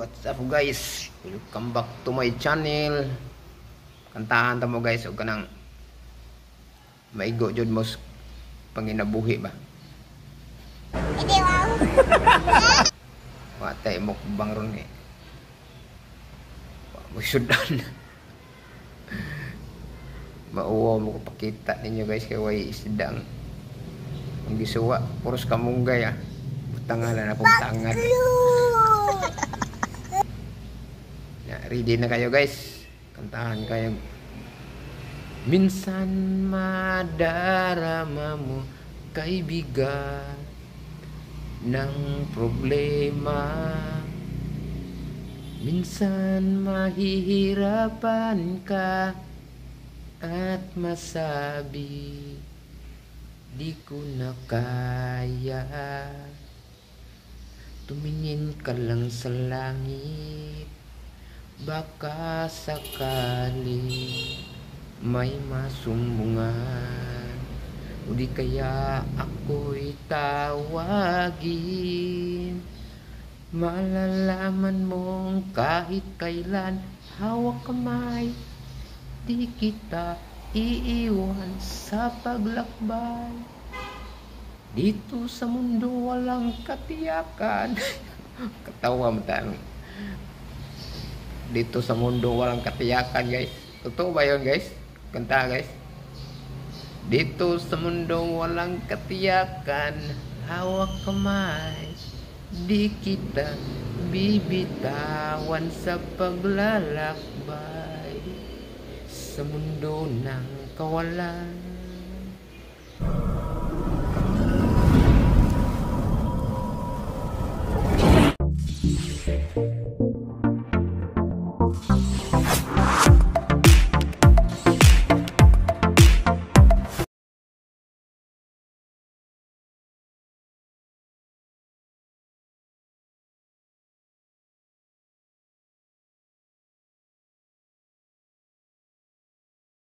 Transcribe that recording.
What's up guys? Welcome back to my channel. Kantahan ta mo guys og kanang maigo jud mo panginabuhi ba. Hindi wow. Wa tay mo bang ron eh. Mo sudan. Mauwa mo ko pakita ninyo guys kay way isdang. Ang gisuwa puros kamunggay ah. Butangalan akong tangad. Ready na kayo guys, kantahan kayo. Minsan madarama mo kaibigan ng problema, minsan mahihirapan ka at masabi di ko na kaya. Tumingin ka lang sa langit, baka sakali may masumbungan, o di kaya ako'y tawagin. Malalaman mong kahit kailan hawak kamay, di kita iiwan sa paglakbay. Dito sa mundo walang katiyakan. Katawa mo tayo. Dito sa mundo walang katiyakan guys. Totoo ba yun guys? Kanta guys. Dito sa mundo walang katiyakan, hawak kamay, di kita bibitawan sa paglalakbay. Sa mundo ng kawalan,